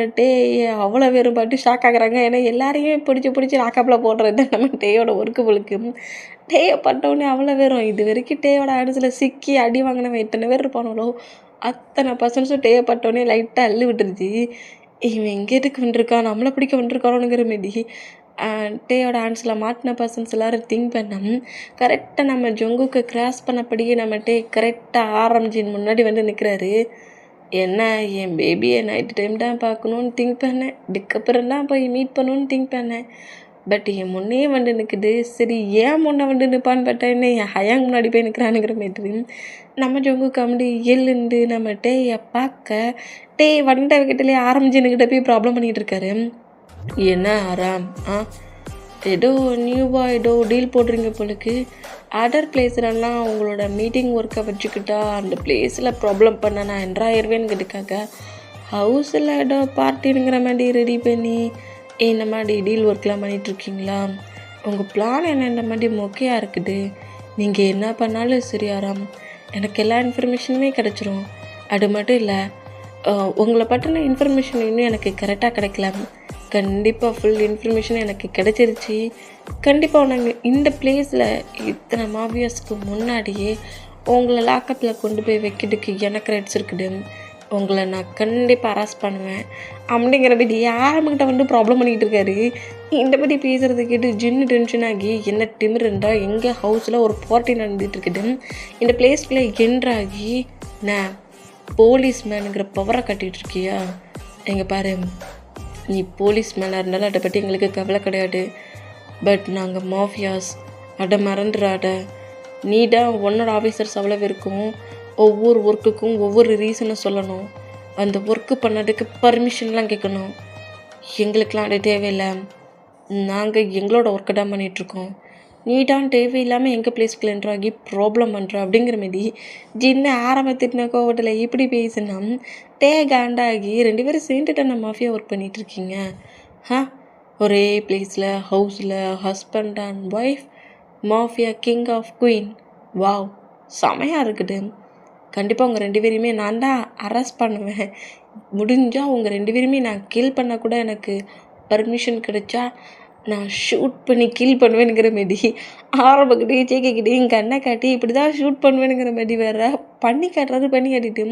அவ்வளோ வேறுபாட்டு ஷாக் ஆகுறாங்க. ஏன்னா எல்லாரையும் பிடிச்சி லாக்கப்பில் போடுறது தான் நம்ம டேயோட ஒர்க்கு பொழுக்கு. டேயை பட்டவுடனே அவ்வளோ பேரும் இது வரைக்கும் டேயோட ஆடிஸில் சிக்கி அடி வாங்கினவன் எத்தனை பேர் இருப்பானோ அத்தனை பர்சன்ஸும் டேயை பட்டவுடனே லைட்டாக அள்ளி விட்டுருச்சு. இவன் எங்கேட்டுக்கு வந்துருக்கான், நம்மளை பிடிக்க வந்துருக்கானோங்கிற மாரி டேயோட ஆன்ஸில் மாட்டின பர்சன்ஸ் எல்லோரும் திங்க் பண்ணோம். கரெக்டாக நம்ம ஜொங்குக்கு கிராஸ் பண்ணப்படியே நம்ம டே கரெக்டாக ஆரம்பிச்சின் முன்னாடி வந்து நிற்கிறாரு. என்ன என் பேபியை நைட்டு டைம் தான் பார்க்கணுன்னு திங்க் பண்ணேன், இதுக்கப்புறம் தான் போய் மீட் பண்ணணுன்னு திங்க் பண்ணேன். பட் என் முன்னே வந்து நிற்குது. சரி ஏன் முன்னே வந்து நிற்பான்னு பார்த்தா என்ன என் ஹயாங் முன்னாடி போய் நிற்கிறானுங்கிற மாரி நம்ம ஜொங்கு காமெடி எழுந்து நம்ம டேயை பார்க்க டே வண்டவகிட்டலே ஆரம்பிச்சுன்னுக்கிட்ட போய் ப்ராப்ளம் பண்ணிகிட்டு இருக்காரு. என்ன ஆராம் ஏதோ நியூவாக ஏதோ டீல் போடுறீங்க போலுக்கு. அதர் பிளேஸ்லலாம் உங்களோட மீட்டிங் ஒர்க்கை வச்சுக்கிட்டா அந்த பிளேஸில் ப்ராப்ளம் பண்ண நான் என்றாயிருவேன்னு கேட்டுக்காக்க ஹவுஸில் ஏதோ பார்ட்டிங்கிற மாதிரி ரெடி பண்ணி இந்த மாதிரி டீல் ஒர்க்லாம் பண்ணிகிட்ருக்கீங்களா? உங்கள் பிளான் என்ன இந்த மாதிரி மொக்கையாக இருக்குது. நீங்கள் என்ன பண்ணாலும் சரி ஆராம், எனக்கு எல்லா இன்ஃபர்மேஷனுமே கிடச்சிரும். அது மட்டும் இல்லை, உங்களை பற்றின இன்ஃபர்மேஷன் இன்னும் எனக்கு கரெக்டாக கிடைக்கல. கண்டிப்பாக ஃபுல் இன்ஃபர்மேஷன் எனக்கு கிடச்சிருச்சு. கண்டிப்பாக நாங்கள் இந்த பிளேஸில் இத்தனை மாவியர்ஸ்க்கு முன்னாடியே உங்களை லாக்கப்பில் கொண்டு போய் வைக்கிறதுக்கு எனக்கு ரைட்ஸ் இருக்குது. உங்களை நான் கண்டிப்பாக அரெஸ்ட் பண்ணுவேன் அப்படிங்கிற படி யாருக்கிட்ட வந்து ப்ராப்ளம் பண்ணிகிட்டு இருக்காரு. இந்த பற்றி பேசுகிறத கேட்டு ஜின்னு டென்ஷன் ஆகி என்ன திமிருண்டா எங்கள் ஹவுஸில் ஒரு பார்ட்டி நடந்துகிட்டு இருக்குது. இந்த பிளேஸ்க்குள்ளே என்ட்ராகி நான் போலீஸ் மேனுங்கிற பவரை கட்டிகிட்டு இருக்கியா? எங்கள் பாரு, நீ போலீஸ் மேனாக இருந்தாலும் அதை பற்றி எங்களுக்கு கவலை கிடையாது. பட் நாங்கள் மாஃபியாஸ், அதை மறந்துடாத. நீ தான் உன்னோட ஆஃபீஸர்ஸ் அவ்வளோ இருக்கும். ஒவ்வொரு ஒர்க்குக்கும் ஒவ்வொரு ரீசனை சொல்லணும். அந்த ஒர்க்கு பண்ணதுக்கு பர்மிஷன்லாம் கேட்கணும். எங்களுக்கெலாம் அது தேவையில்லை. நாங்கள் எங்களோட ஒர்க்கை தான் பண்ணிகிட்ருக்கோம். நீ தான் தேவையில்லாமல் எங்கள் பிளேஸ்க்குள்ள என்ட்ராகி ப்ராப்ளம் பண்ணுற அப்படிங்கிற மாரி ஜின்னு ஆரம்பத்தின கோவத்தில் இப்படி பேசினா காண்டாகி 2 பேரும் சேர்ந்துட்டு நம்ம மாஃபியா ஒர்க் பண்ணிகிட்ருக்கீங்க. ஒரே பிளேஸில் ஹவுஸில் husband and wife mafia king of queen. Wow, செமையாக இருக்குது. கண்டிப்பாக உங்கள் 2 பேரையுமே நான் தான் அரெஸ்ட் பண்ணுவேன். முடிஞ்சால் உங்கள் 2 பேருமே நான் கில் பண்ண கூட எனக்கு பர்மிஷன் கிடைச்சா நான் ஷூட் பண்ணி கில் பண்ணுவேனுங்கிற மாரி ஆரம்பக்கிட்டே ஜேக்கிக்கிட்டேயும் கண்ணை காட்டி இப்படி தான் ஷூட் பண்ணுவேனுங்கிற மாரி வேறு பண்ணி காட்டிட்டு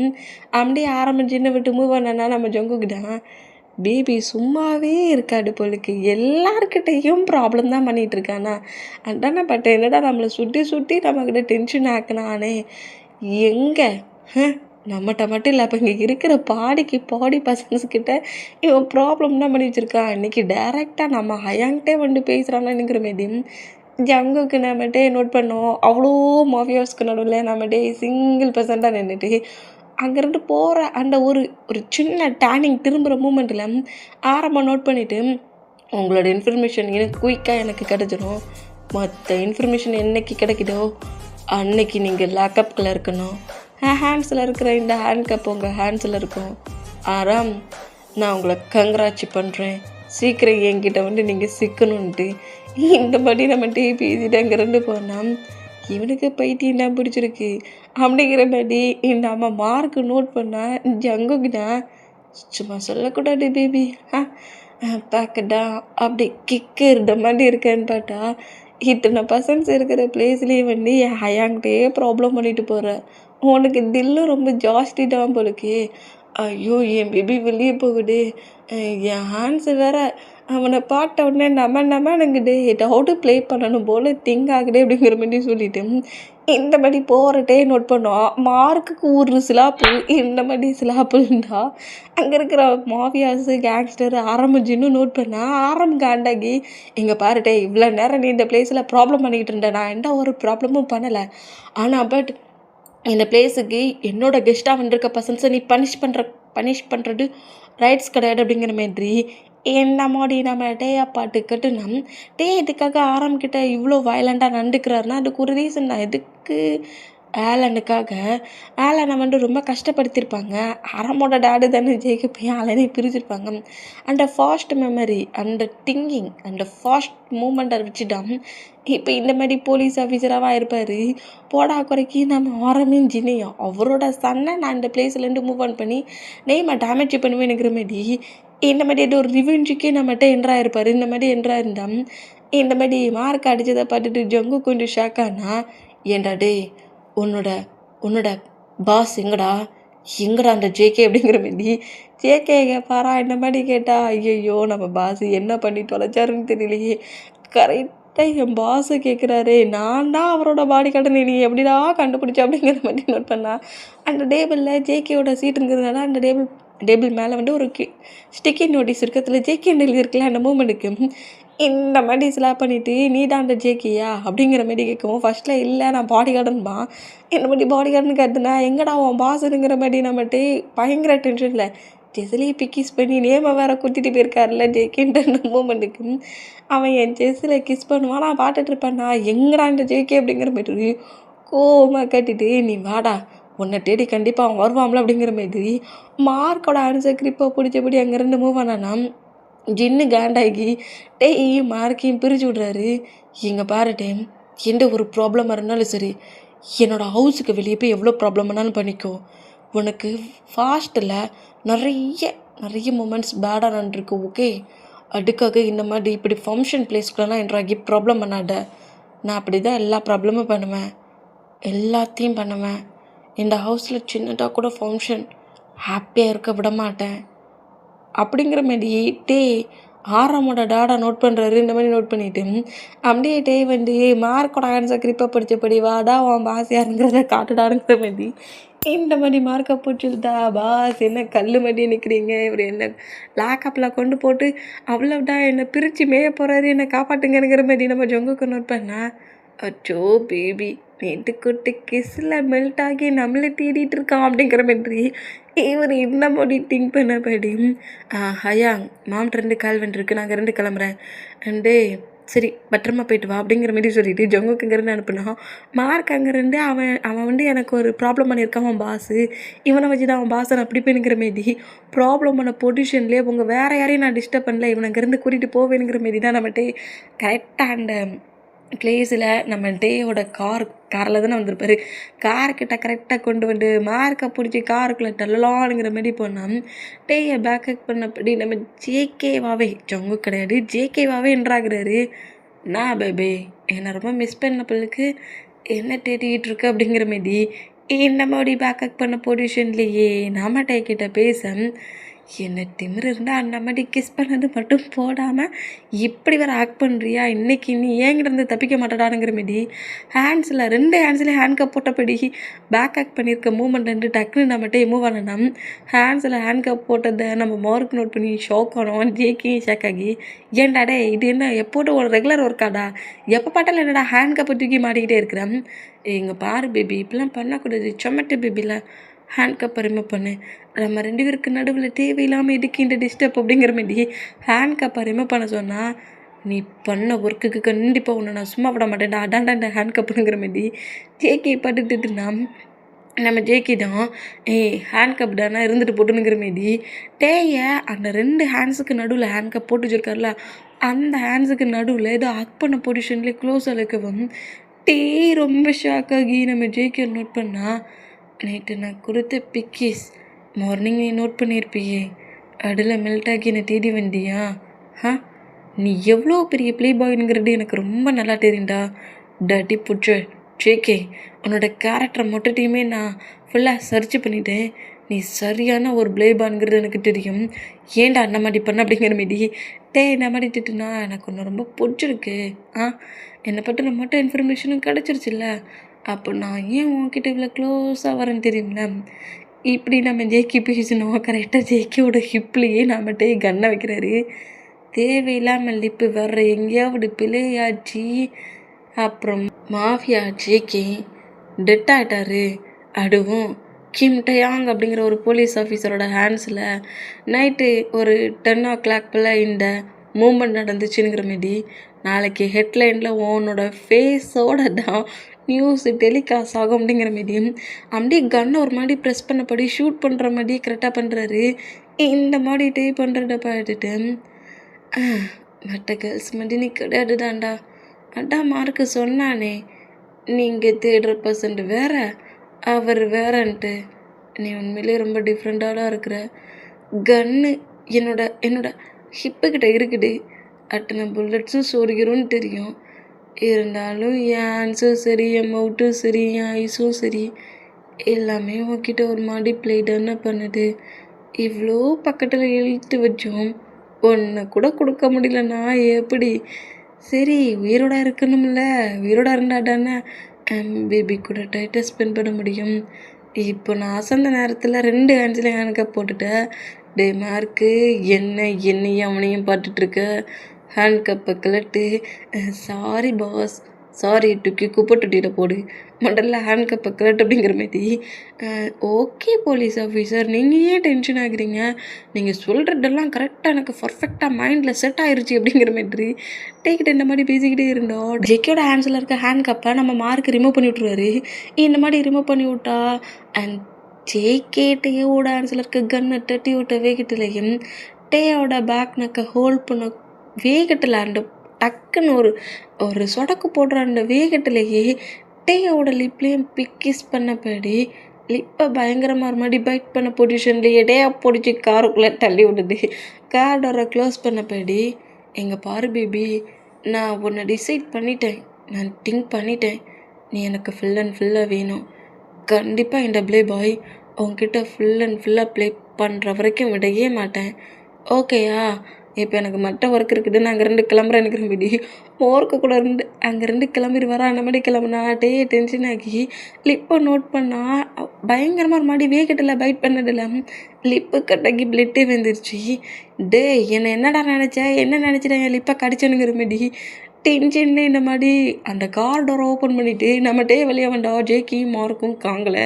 அப்படியே ஆரம்பிச்சுன்னு விட்டு மூவ் பண்ணனா நம்ம ஜொங்குக்கிட்டான். பேபி சும்மாவே இருக்காது போலுக்கு, எல்லாருக்கிட்டையும் ப்ராப்ளம் தான் பண்ணிகிட்டு இருக்கானா. அதானே பட்டேன், என்னடா நம்மளை சுட்டி நம்மக்கிட்ட டென்ஷன் ஆக்கினானே. எங்கே நம்மகிட்ட மட்டும் இல்லை, அப்போ இங்கே இருக்கிற பாடி பசங்கக்கிட்ட இவன் ப்ராப்ளம் தான் பண்ணி வச்சுருக்கான். இன்றைக்கி டேரெக்டாக நம்ம ஹயாங்கிட்டே வந்து பேசுகிறானுங்கிற மாரி ஜங்குக்கு நம்மகிட்டே நோட் பண்ணோம். அவ்வளோ மாஃபியாஸ்க்கு நடுவில் நம்மகிட்டே சிங்கிள் பர்சன்ட்டாக நின்றுட்டு அங்கேருந்து போகிற அந்த ஒரு சின்ன டேனிங் திரும்புகிற மூமெண்ட்டில் ஆரம்பம் நோட் பண்ணிவிட்டு உங்களோட இன்ஃபர்மேஷன் குயிக்காக எனக்கு கிடச்சிடும். மற்ற இன்ஃபர்மேஷன் என்றைக்கு கிடைக்குதோ அன்னைக்கு நீங்கள் லாக்கப்பில் இருக்கணும். ஹேண்ட்ஸில் இருக்கிற இந்த ஹேண்ட் கப் உங்கள் ஹேண்ட்ஸில் இருக்கும். ஆராம், நான் உங்களை கங்க்ராட்சி பண்ணுறேன். சீக்கிரம் என்கிட்ட வந்து நீங்கள் சிக்கணுன்ட்டு இந்த மாதிரி நம்ம பேசிட்டு அங்கேருந்து போனால் இவனுக்கு பைத்தியம் தான் பிடிச்சிருக்கு அப்படிங்கிற மாதிரி நம்ம மார்க்கு நோட் பண்ணால் ஜங்குக்குடா சும்மா சொல்லக்கூடாது பேபி. பார்க்கடா அப்படி கிக்கு இருந்த மாதிரி இருக்கேன்னு பார்த்தா இத்தனை பர்சன்ஸ் இருக்கிற பிளேஸ்லேயே வந்து என் ஹயாங்கிட்டே ப்ராப்ளம் பண்ணிட்டு போகிறேன். உனக்கு தில்லு ரொம்ப ஜாஸ்தி தான் போலுக்கு. ஐயோ, என் பேபி வெளியே போகுது, என் ஹேண்ட்ஸு வேற அவனை பார்த்த உடனே நமனுங்குது, ஏதாவது ப்ளே பண்ணணும் போல் திங்க் ஆகுது அப்படிங்கிற மாதிரி சொல்லிட்டு இந்த மாதிரி போகிறட்டே நோட் பண்ணோம். மார்க்குக்கு ஒரு சிலாப்பு இந்த மாதிரி சிலாப்புண்டா அங்கே இருக்கிற மாஃபியாஸு கேங்ஸ்டர் ஆரம்பிச்சுன்னு நோட் பண்ணால் காண்டாகி இங்கே பாருட்டே, இவ்வளோ நேரம் நீ இந்த பிளேஸில் ப்ராப்ளம் பண்ணிக்கிட்டு இருந்தேன், நான் எந்த ஒரு ப்ராப்ளமும் பண்ணலை. ஆனால் பட் இந்த பிளேஸுக்கு என்னோட கெஸ்ட்டாக வந்திருக்க பர்சன்ஸை நீ பனிஷ் பண்ணுறது ரைட்ஸ் கிடையாது அப்படிங்கிற மாதிரி என்ன மாதிரி நம்ம டேயா பாட்டு கட்டுனா இதுக்காக ஆரம்பிக்கிட்ட இவ்வளோ வயலண்ட்டாக நடந்துக்கிறாருன்னா அதுக்கு ஒரு ரீசன் தான். எதுக்கு ஆலனுக்காக ஆலனை வந்து ரொம்ப கஷ்டப்படுத்தியிருப்பாங்க. ஹரமோட டாடு தானே ஜேக்கு போய் ஆலனை பிரிச்சிருப்பாங்க. அந்த ஃபாஸ்ட் மெமரி, அந்த திங்கிங், அந்த ஃபாஸ்ட் மூமெண்ட்டை வச்சுட்டான் இப்போ இந்த மாதிரி போலீஸ் ஆஃபீஸராக இருப்பார். போடா குறைக்கி நம்ம ஆரமின் ஜினியும் அவரோட சன்னை நான் இந்த பிளேஸ்லேருந்து மூவ் ஆன் பண்ணி நேமை டேமேஜ் பண்ணுவேனுங்கிற மாதிரி இந்த மாதிரி ஏதோ ஒரு ரிவெஞ்சுக்கே நம்மகிட்ட என்ட்ராக இருப்பார். இந்த மாதிரி என்ட்ராக இருந்தால் இந்த மாதிரி மார்க் அடித்ததை பார்த்துட்டு ஜங்கு கொஞ்சம் ஷாக்கானா, ஏண்டா டே உன்னோட பாஸ் எங்கடா அந்த ஜேகே அப்படிங்கிற மாதிரி ஜேகே கேட்பாரா இந்த மாதிரி கேட்டா, ஐயையோ நம்ம பாஸ் என்ன பண்ணி தொலைச்சாருன்னு தெரியலையே, கரெக்டாக என் பாஸை கேட்குறாரு, நான் தான் அவரோட பாடி கார்டு, நீ எப்படிடா கண்டுபிடிச்ச அப்படிங்கிற மாதிரி நோட் பண்ணா. அந்த டேபிளில் ஜேகேயோட சீட்டுங்கிறதுனால அந்த டேபிள் மேலே வந்து ஒரு ஸ்டிக்கி நோட்டீஸ் இருக்கிறதுல ஜேகேன்னு எழுதியிருக்கலாம். அந்த மூமெண்ட்டுக்கு இந்த மாதிரி ஸ்லாப் பண்ணிவிட்டு நீ தான் அந்த ஜேகேயா அப்படிங்கிற மாதிரி கேட்கவும் ஃபஸ்ட்டில் இல்லை நான் பாடி கார்டுன்பா. இந்த மாதிரி பாடி கார்டுன்னு கற்றுனா எங்கடா அவன் பாஸுங்கிற மாதிரி நம்மகிட்ட பயங்கர டென்ஷனில் செஸ்லேயே கிஸ் பண்ணி நேமை வேற குத்திட்டு போயிருக்காருல்ல ஜேகேன்ற மூமெண்ட்டுக்கு அவன் என் செஸ்ஸில் கிஸ் பண்ணுவான். நான் பார்த்துட்டு இருப்பேன், நான் எங்கடா இந்த ஜேகே அப்படிங்கிற மாதிரி கோவமாக கட்டிட்டு நீ வாடா உன்னை தேடி கண்டிப்பாக அவன் வருவான்ல அப்படிங்கிற மாதிரி மார்க்கோட ஆன்சர் கிரிப்பை பிடிச்சபடி அங்கேருந்து மூவ் ஆனானா ஜின்னு காண்டாகி டேயும் மார்க்கையும் பிரித்து விட்றாரு. இங்கே பாரு டேம், எந்த ஒரு ப்ராப்ளமாக இருந்தாலும் சரி என்னோடய ஹவுஸுக்கு வெளியே போய் எவ்வளோ ப்ராப்ளம் பண்ணாலும் பண்ணிக்கோ. உனக்கு ஃபாஸ்ட்டில் நிறைய மூமெண்ட்ஸ் பேடாக நடந்திருக்கு, ஓகே? அதுக்காக இந்த மாதிரி இப்படி ஃபங்க்ஷன் பிளேஸ்க்குலாம் என்ட்ராகி ப்ராப்ளம் பண்ணாத. நான் அப்படி தான் எல்லா ப்ராப்ளமும் பண்ணுவேன், எல்லாத்தையும் பண்ணுவேன். இந்த ஹவுஸில் சின்னதாக கூட ஃபங்க்ஷன் ஹாப்பியாக இருக்க விட மாட்டேன் அப்படிங்கிற மாதிரி ஆறாமோட டாடா நோட் பண்ணுறாரு. இந்த மாதிரி நோட் பண்ணிவிட்டு அப்படியே வந்து மார்க்கோட ஆன்சர் கிரிப்பை படித்தபடி வாடா அவன் பாஸ் யாருங்கிறத காட்டுடாருங்கிற மாதிரி இந்த மாதிரி மார்க்கை பிடிச்சிருந்தா பாஸ் என்ன கல் மாதிரி நிற்கிறீங்க, இவர் என்ன லாக்கப்பில் கொண்டு போட்டு அவ்வளோடா என்னை பிரித்து மேய போகிறாரு, என்னை காப்பாட்டுங்கிற மாதிரி நம்ம ஜொங்குக்கு நோட் பண்ணா. அச்சோ பேபி நேற்று குட்டி கிஸ்ஸில் மெல்ட் ஆகி நம்மளை தேடிட்டு இருக்கான் அப்படிங்கிற மாதிரி இவர் இந்த மாதிரி திங்க் பண்ணபடி ஹயா மாம் 2 கால் வந்துருக்கு, நாங்கள் 2 கிளம்புறேன் அண்டு சரி பத்திரமா போயிட்டு வா அப்படிங்கிற மாதிரி சொல்லிட்டு ஜங்குக்கு இங்கேருந்து அனுப்புனான். மார்க் அங்கேருந்து அவன் வந்து எனக்கு ஒரு ப்ராப்ளம் பண்ணியிருக்கான் அவன் பாஸு, இவனை வச்சு தான் அவன் பாஸை நான் அப்படி போய்னுங்கிற மாரி ப்ராப்ளம் பண்ண பொசிஷன்லேயே அவங்க வேறு யாரையும் நான் டிஸ்டர்ப் பண்ணல, இவனை அங்கேருந்து கூட்டிகிட்டு போவேனுங்கிற மாரி தான் நம்மகிட்ட கரெக்டாக அந்த பிளேஸில் நம்ம டேயோட காரில் தானே வந்திருப்பார். கார்கிட்ட கரெக்டாக கொண்டு வந்து மார்க்கை பிடிச்சி காருக்குள்ளே தள்ளலானுங்கிற மாதிரி போனால் டேயை பேக்கப் பண்ணப்படி நம்ம ஜேகேவாகவே ஜங்கு கிடையாது ஜேகேவாகவே என்றாகிறாரு. நான் பேபே என்னை ரொம்ப மிஸ் பண்ண பிள்ளைக்கு என்ன தேடிக்கிட்டு இருக்கு அப்படிங்கிற மாதிரி இந்த மாதிரி பேக்கப் பண்ண பொசிஷன்லேயே நம்ம டேக்கிட்ட பேச என்ன திமிரு இருந்தால் அந்த மாதிரி கிஸ் பண்ணது மட்டும் போடாமல் இப்படி வேறு ஆக்ட் பண்ணுறியா, இன்றைக்கி நீ ஏங்கிட்ட தப்பிக்க மாட்டடானுங்கிற மாரி ஹேண்ட்ஸில் 2 ஹேண்ட்ஸ்லேயே ஹேண்ட் கப் போட்டபடி பேக் ஆக்ட் பண்ணியிருக்க மூமெண்ட் வந்து டக்குன்னு நம்மகிட்ட மூவ் ஆனோம். ஹேண்ட்ஸில் ஹேண்ட் கப் போட்டதை நம்ம மார்க் நோட் பண்ணி ஷாக் ஆனோம். ஜேகே ஷாக் ஆகி ஏன்டாடே இது என்ன எப்போட்டு ஒரு ரெகுலர் ஒர்க்காடா, எப்போ பாட்டாலும் என்னடா ஹேண்ட் கப்பை தூக்கி மாட்டிக்கிட்டே இருக்கிறேன். இங்கே பாரு பேபி இப்படிலாம் பண்ணக்கூடாது, சொமட்டு பேபியில் ஹேண்ட் கப்பை ரிமூவ் பண்ணு, நம்ம 2 பேருக்கு நடுவில் தேவையில்லாமல் எதுக்கு டிஸ்டர்ப் அப்படிங்கிற மாதிரி ஹேண்ட் கப்பை ரிமூவ் பண்ண சொன்னால் நீ பண்ண ஒர்க்குக்கு கண்டிப்பாக ஒன்று நான் சும்மா விட மாட்டேன்டா அடாண்டாண்ட ஹேண்ட் கப்புங்கிற மாதிரி ஜேகே பட்டுட்டுனா நம்ம ஜேகே தான் ஹேண்ட் கப் தானே இருந்துட்டு போட்டுனுங்கிற மாரி டேயை அந்த 2 ஹேண்ட்ஸுக்கு நடுவில் ஹேண்ட் கப் போட்டு வச்சுருக்காருல அந்த ஹேண்ட்ஸுக்கு நடுவில் ஏதோ ஆக் பண்ண பொசிஷன்லேயே க்ளோஸ் அழுக்கவும் ரொம்ப ஷாக் ஆகி நம்ம ஜேகே நோட் பண்ணால் நேற்று நான் கொடுத்த பிக்கிஸ் மார்னிங் நீ நோட் பண்ணியிருப்பியே அதில் மெல்ட் ஆகி என்னை தேடி வந்தியா? நீ எவ்வளோ பெரிய ப்ளே பாய்ங்கிறது எனக்கு ரொம்ப நல்லா தெரியும்டா. டட்டி புட்ச ஜேகே உன்னோட கேரக்டரை மொட்டத்தையுமே நான் ஃபுல்லாக சர்ச் பண்ணிட்டேன், நீ சரியான ஒரு ப்ளே பாய்ங்கிறது எனக்கு தெரியும், ஏன்டா அந்த மாதிரி பண்ண அப்படிங்கிற மாரி என்ன மாதிரி திட்டுனா எனக்கு ஒன்று ரொம்ப பிடிச்சிருக்கு. என்னை பற்றி மட்டும் இன்ஃபர்மேஷனும் கிடச்சிருச்சுல்ல, அப்போ நான் ஏன் உன்கிட்ட இவ்வளோ க்ளோஸாக வரேன்னு தெரியுங்களா? இப்படி நம்ம ஜேகே பேசணும். கரெக்டாக ஜேகேவோட ஹிப்லேயே நம்மகிட்டே கண்ணை வைக்கிறாரு. தேவையில்லாமல் லிப்பு வர்ற எங்கேயாவது பிள்ளையாச்சு. அப்புறம் மாஃபியா ஜேகே டெட் ஆகிட்டாரு. அதுவும் கிம் டயாங் அப்படிங்கிற ஒரு போலீஸ் ஆஃபீஸரோட ஹேண்ட்ஸில் நைட்டு ஒரு 10 o'clock போல் இந்த மூமெண்ட் நடந்துச்சுங்கிற மாரி நாளைக்கு ஹெட்லைனில் உன்னோட ஃபேஸோட தான் நியூஸ் டெலிகாஸ்ட் ஆகும் அப்படிங்கிற மாரியும் அப்படியே கன்னை ஒரு மாதிரி ப்ரெஸ் பண்ணபடி ஷூட் பண்ணுற மாதிரியே கரெக்டாக பண்ணுறாரு. இந்த மாதிரி டே பண்ணுறத பார்த்துட்டு மற்ற கேர்ள்ஸ் மாதிரி நீ கிடையாது தான்டா. அதான் மார்க்கு சொன்னானே, நீங்கள் தேடுற பர்சன்ட் வேற, அவர் வேறன்ட்டு. நீ உண்மையிலே ரொம்ப டிஃப்ரெண்ட்டாக தான் இருக்கிற. கன்னு என்னோட என்னோட ஹிப்புக்கிட்ட இருக்குது. அத்தனை புல்லட்ஸும் சொருகிறோன்னு தெரியும். இருந்தாலும் என் ஹேண்ட்ஸும் சரி, என் மவுட்டும் சரி, என் ஐஸும் சரி எல்லாமே உன்கிட்ட ஒரு மாதிரி ப்ளே தானே பண்ணுது. இவ்வளோ பக்கத்தில் இழுத்து வச்சோம், ஒன்று கூட கொடுக்க முடியலன்னா எப்படி? சரி உயிரோட இருக்கணும்ல, உயிரோட இருந்தா தானே பேபி கூட டைட்டாக ஸ்பெண்ட் பண்ண முடியும். இப்போ நான் அசந்த நேரத்தில் 2 ஹேண்ட்ஸில் ஹேண்ட் கப் போட்டுட்டேன். டே மார்க்கு, என்னையும் அவனையும் பார்த்துட்ருக்க, ஹேண்ட் கப்பை கலட்டு. சாரி பாஸ், சாரி தூக்கி குப்பை தொட்டியில் போடு, முதல்ல ஹேண்ட் கப்பை கலட்டு அப்படிங்கிற மாதிரி. ஓகே போலீஸ் ஆஃபீஸர், நீங்கள் ஏன் டென்ஷன் ஆகுறீங்க? நீங்கள் சொல்கிறதெல்லாம் கரெக்டாக எனக்கு பர்ஃபெக்டாக மைண்டில் செட் ஆயிடுச்சு அப்படிங்கிற மாதிரி டேக்கிட்ட இந்த மாதிரி பேசிக்கிட்டே இருந்தோம். ஜெக்கியோட ஹேண்ட்ஸில் இருக்க ஹேண்ட் கப்பை நம்ம மார்க்கு ரிமூவ் பண்ணி விட்ருவாரு. இந்த மாதிரி ரிமூவ் பண்ணி விட்டா அண்ட் ஜேகே டேயோட ஹேண்ட்ஸில் இருக்க கன்னை தட்டி விட்ட வேகத்திலையும் டேயோட பேக் நக்கை ஹோல்ட் பண்ண வேகத்தில் அந்த டக்குன்னு ஒரு சொடக்கு போடுற அந்த வேகத்திலேயே டேயோட லிப்லேயும் பிக்கிஸ் பண்ணபடி லிப்பை பயங்கரமாக ஒரு மாதிரி பைட் பண்ண பொசிஷன்லேயே டேயை பிடிச்சி காருக்குள்ளே தள்ளி விடுது. கார் டோரை க்ளோஸ் பண்ணபடி, எங்கே பாரு பேபி, நான் உன்னை டிசைட் பண்ணிட்டேன், நான் திங்க் பண்ணிட்டேன். நீ எனக்கு ஃபுல் அண்ட் ஃபுல்லாக வேணும். கண்டிப்பாக இந்த ப்ளே பாய் உங்ககிட்ட ஃபுல் அண்ட் ஃபுல்லாக ப்ளே பண்ணுற வரைக்கும் விடவே மாட்டேன். ஓகேயா? இப்போ எனக்கு மற்ற ஒர்க் இருக்குது, நான் அங்கே 2 கிளம்புறேன். எனக்கு ரெம்படி மோர்க்கு கூட அங்கே 2 கிளம்பிடு வரா. அந்த மாதிரி கிளம்புனா டென்ஷன் ஆகி லிப்பை நோட் பண்ணால் பயங்கரமாக ஒரு மாதிரி வேகத்தில் பைட் பண்ணதில்ல லிப்பு கட்டாக்கி பிளட்டே வந்துருச்சு. டே என்னடா நினச்சேன், என்ன நினச்சிட்டேன் என் லிப்பை கடிச்சனுங்கிற மாதிரி டென்ஷன்ல இந்த மாதிரி அந்த கார் டோரை ஓப்பன் பண்ணிவிட்டு நம்ம வெளியே வந்தா ஜேக்கி மார்க்கும் காங்கலை.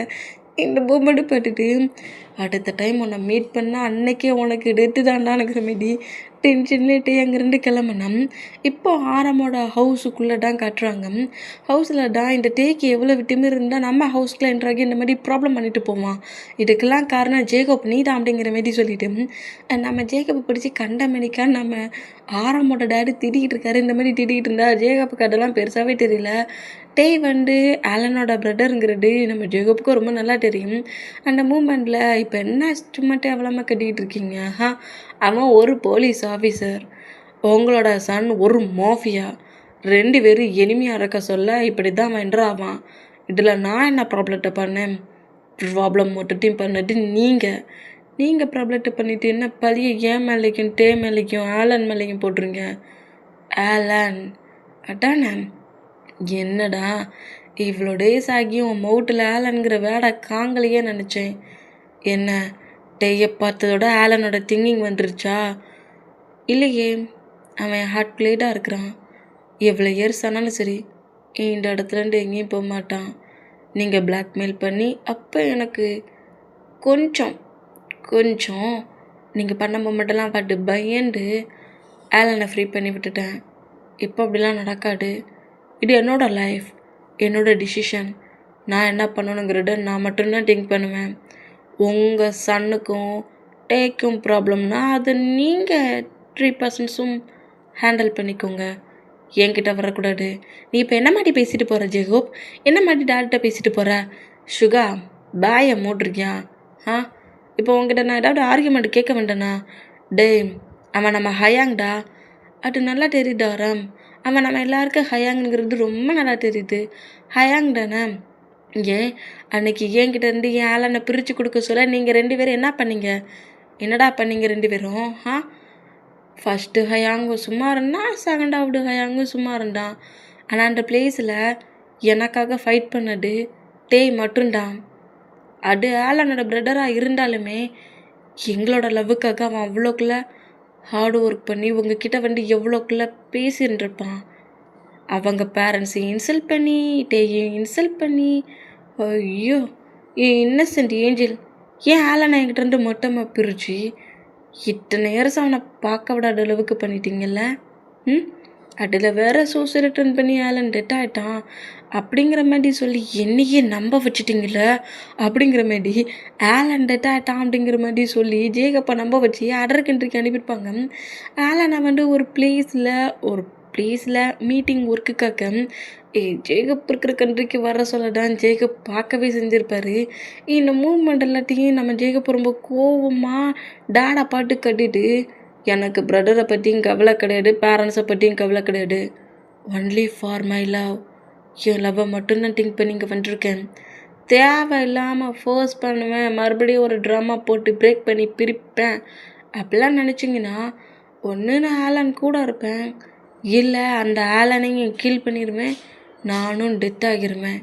இந்த பொம்மை பார்த்துட்டு அடுத்த டைம் உன்னை மீட் பண்ணால் அன்னைக்கே உனக்கு டெத்து தாண்டானுங்கிற மாரி டென்ஷன்லேட்டே அங்கேருந்து கிளம்புனோம். இப்போ ஆரமோட ஹவுஸுக்குள்ளே தான் காட்டுறாங்க. ஹவுஸில் தான் இந்த டேக்கு எவ்வளோ திமிர் இருந்தால் நம்ம ஹவுஸ்க்குள்ள என்ட்ராகி இந்த மாதிரி ப்ராப்ளம் பண்ணிட்டு போவான். இதுக்கெல்லாம் காரணம் ஜேக்கப் நீ தான் அப்படிங்கிற மாரி சொல்லிட்டு நம்ம ஜேக்கப்பை பிடிச்சி கண்ட மணிக்கா நம்ம ஆரமோட டேடி திட்டிக்கிட்டு இருக்காரு. இந்த மாதிரி திட்டிகிட்டு இருந்தா ஜேக்கப்புக்கு அதெல்லாம் பெருசாகவே தெரியல. டே ஆலனோட பிரதருங்கிறது நம்ம ஜேக்கப்புக்கு ரொம்ப நல்லா தெரியும். அந்த மூமெண்ட்டில் இப்போ என்ன சும்மாட்டே அவ்வளோமா கட்டிக்கிட்டு இருக்கீங்க? அவன் ஒரு போலீஸ் ஆஃபீஸர், உங்களோட சன் ஒரு மாஃபியா, 2 பேரும் எனிமையாக இருக்க சொல்ல இப்படி தான் அவன் என்ட்ராவான். இதில் நான் என்ன ப்ராப்ளத்தை பண்ணேன்? ப்ராப்ளம் மொத்தத்தையும் பண்ணிட்டு நீங்கள் ப்ராப்ளத்தை பண்ணிவிட்டு என்ன பழிய ஏன் மேலேக்கும் டே மேலேக்கும் ஆலன் மேலேக்கும் போட்டுருங்க. ஆலன் அதானே? என்னடா இவ்வளோ டேஸ் ஆகியும் உன் மவுட்டில் ஆலன்கிற வேடை காங்கலையே நினச்சேன். என்ன டேயை பார்த்ததோட ஆலனோட திங்கிங் வந்துருச்சா? இல்லையே, அவன் ஹார்ட் பிளேடாக இருக்கிறான். எவ்வளோ இயர்ஸ் ஆனாலும் சரி இந்த இடத்துலேருந்து எங்கேயும் போக மாட்டான். நீங்கள் பிளாக்மெயில் பண்ணி அப்போ எனக்கு கொஞ்சம் நீங்கள் பண்ண மொமெண்டெல்லாம் பார்த்து பயந்து ஆலனை ஃப்ரீ பண்ணி விட்டுட்டேன். இப்போ அப்படிலாம் நடக்காது. இது என்னோடய லைஃப், என்னோடய டிசிஷன். நான் என்ன பண்ணணுங்கிறத நான் மட்டும்தான் திங்க் பண்ணுவேன். உங்கள் சன்னுக்கும் டேக்கும் ப்ராப்ளம்னா அதை நீங்கள் 3% ஹேண்டில் பண்ணிக்கோங்க, என்கிட்ட வரக்கூடாது. நீ இப்போ என்ன மாதிரி பேசிட்டு போகிற ஜேகோப்? என்ன மாதிரி டேரக்டாக பேசிட்டு போகிற? சுகா பாயை மூட்ருக்கியா? இப்போ உங்ககிட்ட நான் ஏதாவது ஆர்கியூமெண்ட் கேட்க வேண்டேண்ணா? டே அவன் நம்ம ஹயாங்டா, அது நல்லா தெரியுது ஆரம். அவன் நம்ம எல்லாருக்கும் ஹயாங்கிறது ரொம்ப நல்லா தெரியுது. ஹயாங் தானே? ஏன் அன்னைக்கு என்கிட்ட இருந்து என் ஆலனை பிரித்து கொடுக்க சொல்ல நீங்கள் 2 பேரும் என்ன பண்ணீங்க? என்னடா பண்ணீங்க 2 பேரும்? ஃபஸ்ட்டு ஹயாங்கும் சும்மா இருந்தான், செகண்டாவது ஹயாங்கும் சும்மா இருந்தான். ஆனால் அந்த பிளேஸில் எனக்காக ஃபைட் பண்ணது டே மட்டும்தான். அது ஆலனோட பிரதராக இருந்தாலுமே எங்களோட லவ்வுக்காக அவன் அவ்வளோக்குள்ள ஹார்ட் ஒர்க் பண்ணி உங்ககிட்ட எவ்வளோக்குள்ள பேசின்னு இருப்பான். அவங்க பேரண்ட்ஸையும் இன்சல்ட் பண்ணி டேயையும் இன்சல்ட் பண்ணி, ஐயோ என் இன்னசென்ட் ஏஞ்சல் ஏன் ஆலனை என்கிட்ட மொட்டமாக பிரிச்சு இத்தனை இயர்ஸ் அவனை பார்க்க விடாத அளவுக்கு பண்ணிட்டீங்கல்ல? அதில் வேற சூசைட் அட்டன் பண்ணி ஆலன் டெட் ஆகிட்டான் அப்படிங்கிற மாதிரி சொல்லி என்னையே நம்ப வச்சுட்டிங்கள அப்படிங்கிற மாதிரி ஆலன் டெட் ஆகிட்டான் அப்படிங்கிற மாதிரி சொல்லி ஜேக்கப்பை நம்ப வச்சு அடர் கண்ட்ரிக்கு அனுப்பியிருப்பாங்க. ஆலனை ஒரு ப்ளேஸில் மீட்டிங் ஒர்க்குக்காக ஜேகப் இருக்கிற கண்ட்ரிக்கு வர சொல்லடான் ஜேகப் பார்க்கவே செஞ்சுருப்பாரு. இந்த மூவ்மெண்ட் எல்லாத்தையும் நம்ம ஜேகப் ரொம்ப கோவமாக டாடா பாட்டு கட்டிட்டு எனக்கு பிரதரை பற்றியும் கவலை கிடையாது, பேரண்ட்ஸை பற்றியும் கவலை கிடையாது, ஒன்லி ஃபார் மை லவ், என் லவ்வை மட்டும் நான் திங்க் பண்ணி இங்கே வந்துருக்கேன், தேவையில்லாமல் ஃபோர்ஸ் பண்ணுவேன், மறுபடியும் ஒரு ட்ராமா போட்டு பிரேக் பண்ணி பிரிப்பேன் அப்படிலாம் நினச்சிங்கன்னா ஒன்று நான் ஆலன் கூட இருப்பேன், இல்லை அந்த ஆலனையும் கில் பண்ணிடுவேன், நானும் டெத் ஆகிருவேன்.